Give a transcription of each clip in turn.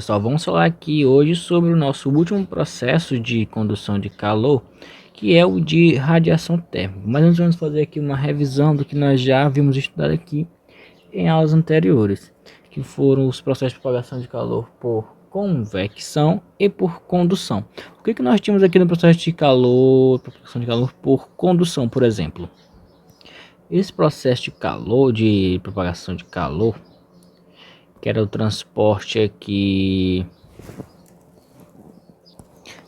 pessoal, vamos falar aqui hoje sobre o nosso último processo de condução de calor, que é o de radiação térmica. Mas nós vamos fazer aqui uma revisão do que nós já havíamos estudado aqui em aulas anteriores, que foram os processos de propagação de calor por convecção e por condução. O que nós tínhamos aqui no processo de calor, propagação de calor por condução, por exemplo? Esse processo de calor, de propagação de calor, que era o transporte aqui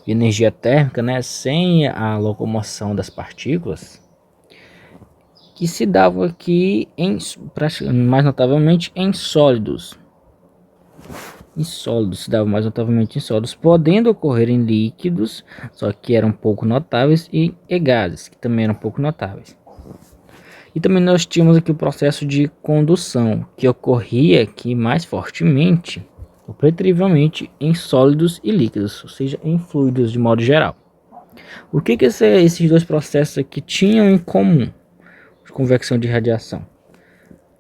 de energia térmica, né, sem a locomoção das partículas, que se dava aqui mais notavelmente em sólidos. Se dava mais notavelmente em sólidos, podendo ocorrer em líquidos, só que eram pouco notáveis, e gases, que também eram pouco notáveis. E também nós tínhamos aqui o processo de condução, que ocorria aqui mais fortemente, ou preterivelmente, em sólidos e líquidos, ou seja, em fluidos de modo geral. O que esses dois processos aqui tinham em comum? De convecção de radiação.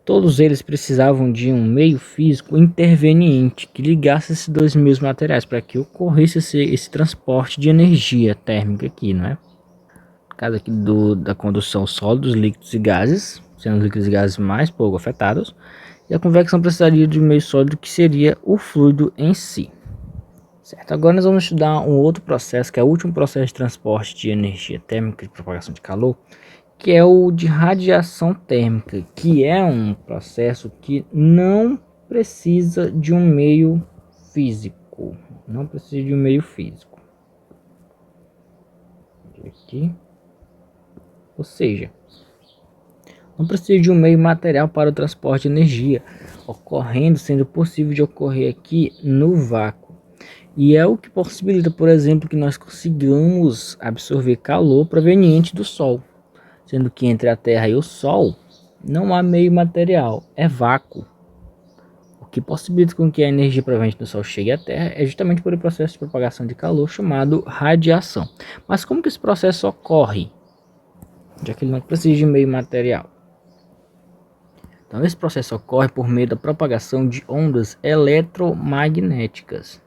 Todos eles precisavam de um meio físico interveniente que ligasse esses dois meios materiais para que ocorresse esse transporte de energia térmica aqui, não é? No caso aqui da condução sólidos, líquidos e gases, sendo os líquidos e gases mais pouco afetados, e a convecção precisaria de um meio sólido que seria o fluido em si. Certo, agora nós vamos estudar um outro processo, que é o último processo de transporte de energia térmica de propagação de calor, que é o de radiação térmica, que é um processo que não precisa de um meio físico. Não precisa de um meio físico. Aqui. Ou seja, não precisa de um meio material para o transporte de energia, sendo possível de ocorrer aqui no vácuo. E é o que possibilita, por exemplo, que nós consigamos absorver calor proveniente do Sol. Sendo que entre a Terra e o Sol não há meio material, é vácuo. O que possibilita com que a energia proveniente do Sol chegue à Terra é justamente por um processo de propagação de calor chamado radiação. Mas como que esse processo ocorre? Já que ele não precisa de meio material. Então esse processo ocorre por meio da propagação de ondas eletromagnéticas.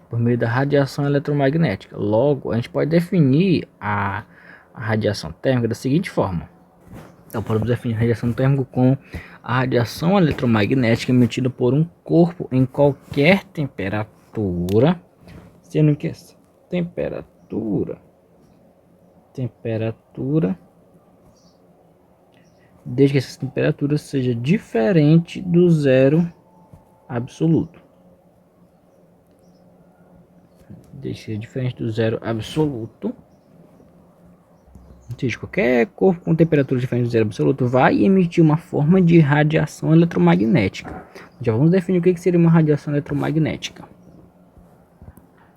Por meio da radiação eletromagnética. Logo, a gente pode definir a radiação térmica da seguinte forma. Então podemos definir a radiação térmica com a radiação eletromagnética emitida por um corpo em qualquer temperatura, sendo que essa temperatura, desde que essa temperatura seja diferente do zero absoluto. Ou seja, qualquer corpo com temperatura diferente do zero absoluto vai emitir uma forma de radiação eletromagnética. Já vamos definir o que seria uma radiação eletromagnética.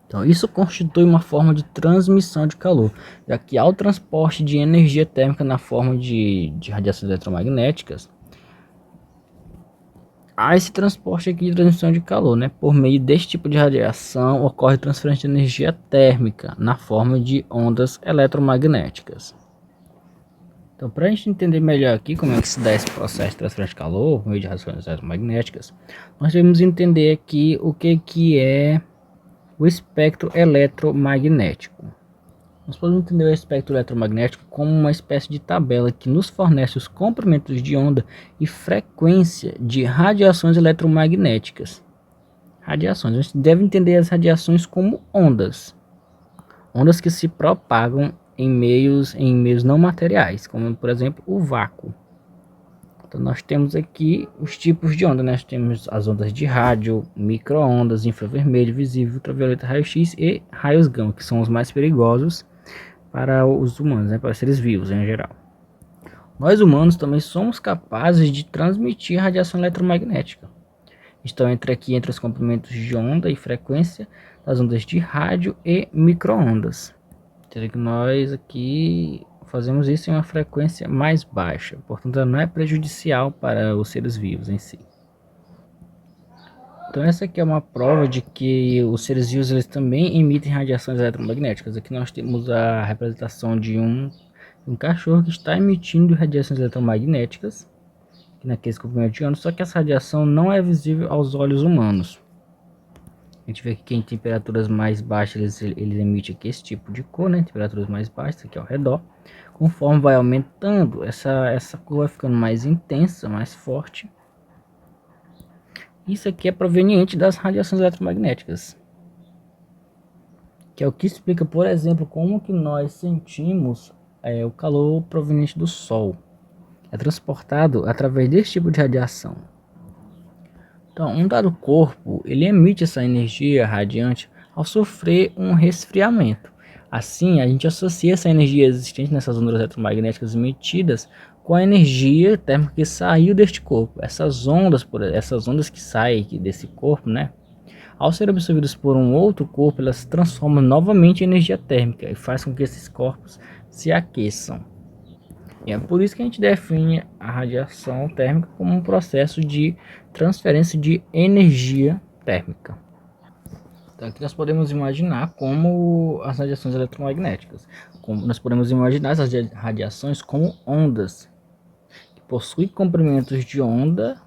Então, isso constitui uma forma de transmissão de calor, já que há o transporte de energia térmica na forma de radiações eletromagnéticas, há esse transporte aqui de transmissão de calor, né? Por meio deste tipo de radiação ocorre transferência de energia térmica na forma de ondas eletromagnéticas. Então, para a gente entender melhor aqui como é que se dá esse processo de transferência de calor por meio de radiações eletromagnéticas, nós devemos entender aqui o que é o espectro eletromagnético. Nós podemos entender o espectro eletromagnético como uma espécie de tabela que nos fornece os comprimentos de onda e frequência de radiações eletromagnéticas. Radiações, a gente deve entender as radiações como ondas. Ondas que se propagam em meios não materiais, como por exemplo o vácuo. Então nós temos aqui os tipos de onda, né? Nós temos as ondas de rádio, micro-ondas, infravermelho, visível, ultravioleta, raio-x e raios gama, que são os mais perigosos para os humanos, né? Para seres vivos em geral. Nós humanos também somos capazes de transmitir radiação eletromagnética. Estão entre os comprimentos de onda e frequência das ondas de rádio e micro-ondas. Sendo que nós aqui fazemos isso em uma frequência mais baixa, portanto não é prejudicial para os seres vivos em si. Então essa aqui é uma prova de que os seres vivos eles também emitem radiações eletromagnéticas. Aqui nós temos a representação de um cachorro que está emitindo radiações eletromagnéticas naqueles comprimentos de onda, só que essa radiação não é visível aos olhos humanos. A gente vê que em temperaturas mais baixas ele emite aqui esse tipo de cor, né? Temperaturas mais baixas aqui ao redor. Conforme vai aumentando, essa cor vai ficando mais intensa, mais forte. Isso aqui é proveniente das radiações eletromagnéticas, que é o que explica, por exemplo, como que nós sentimos o calor proveniente do Sol. É transportado através desse tipo de radiação. Então, um dado corpo, ele emite essa energia radiante ao sofrer um resfriamento. Assim, a gente associa essa energia existente nessas ondas eletromagnéticas emitidas com a energia térmica que saiu deste corpo. Essas ondas que saem desse corpo, né? Ao ser absorvidas por um outro corpo, elas se transformam novamente em energia térmica e faz com que esses corpos se aqueçam. E é por isso que a gente define a radiação térmica como um processo de transferência de energia térmica. Então aqui nós podemos imaginar como as radiações eletromagnéticas. Como nós podemos imaginar essas radiações como ondas, que possuem comprimentos de onda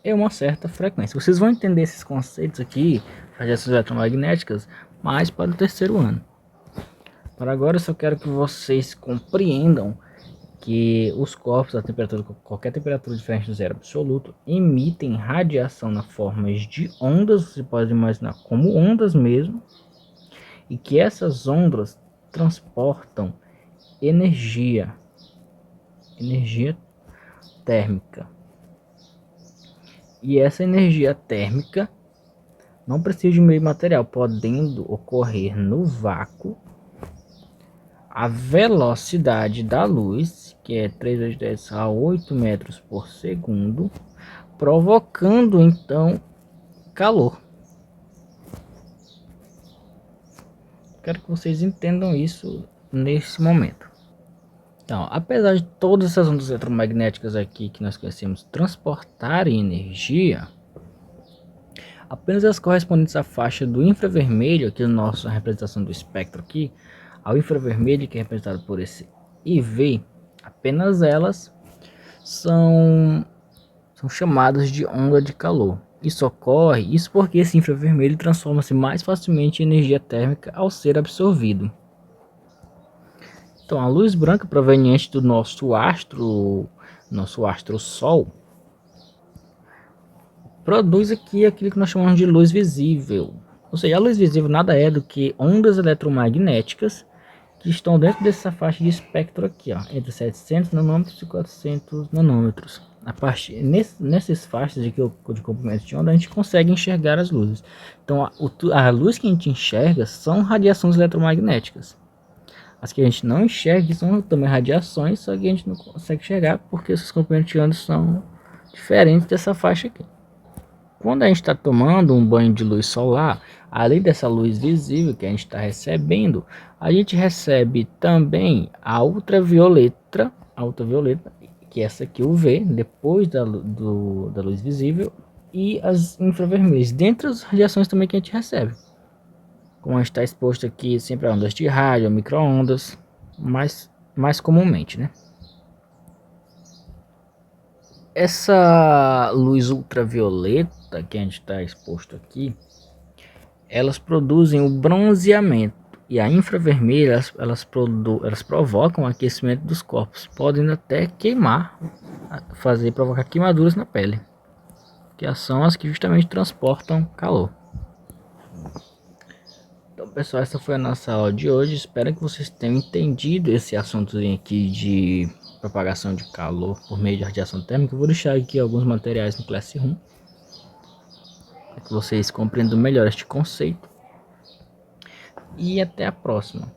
e uma certa frequência. Vocês vão entender esses conceitos aqui, radiações eletromagnéticas, mais para o terceiro ano. Para agora eu só quero que vocês compreendam que os corpos, qualquer temperatura diferente do zero absoluto, emitem radiação na forma de ondas, você pode imaginar como ondas mesmo, e que essas ondas transportam energia térmica. E essa energia térmica não precisa de meio material, podendo ocorrer no vácuo. A velocidade da luz, que é 3 vezes 10 a 8 metros por segundo, provocando então calor. Quero que vocês entendam isso nesse momento. Então, apesar de todas essas ondas eletromagnéticas aqui que nós conhecemos transportarem energia, apenas as correspondentes à faixa do infravermelho, aqui na nossa representação do espectro aqui, ao infravermelho, que é representado por esse IV, apenas elas são chamadas de onda de calor. Isso porque esse infravermelho transforma-se mais facilmente em energia térmica ao ser absorvido. Então, a luz branca proveniente do nosso astro Sol, produz aqui aquilo que nós chamamos de luz visível. Ou seja, a luz visível nada é do que ondas eletromagnéticas que estão dentro dessa faixa de espectro aqui, ó, entre 700 nanômetros e 400 nanômetros. Nessas faixas de comprimento de onda, a gente consegue enxergar as luzes. Então, a luz que a gente enxerga são radiações eletromagnéticas. As que a gente não enxerga são também radiações, só que a gente não consegue enxergar porque esses comprimentos de onda são diferentes dessa faixa aqui. Quando a gente está tomando um banho de luz solar, além dessa luz visível que a gente está recebendo, a gente recebe também a ultravioleta, que é essa aqui, UV, depois da luz visível, e as infravermelhas, dentre as radiações também que a gente recebe. Como a gente está exposto aqui sempre a ondas de rádio, micro-ondas, mais comumente, né? Essa luz ultravioleta que a gente está exposto aqui, elas produzem o bronzeamento, e a infravermelha elas provocam o aquecimento dos corpos, podem até queimar, provocar queimaduras na pele, que são as que justamente transportam calor. Então, pessoal, essa foi a nossa aula de hoje. Espero que vocês tenham entendido esse assunto aqui de propagação de calor por meio de radiação térmica. Eu vou deixar aqui alguns materiais no Classroom para que vocês compreendam melhor este conceito. E até a próxima.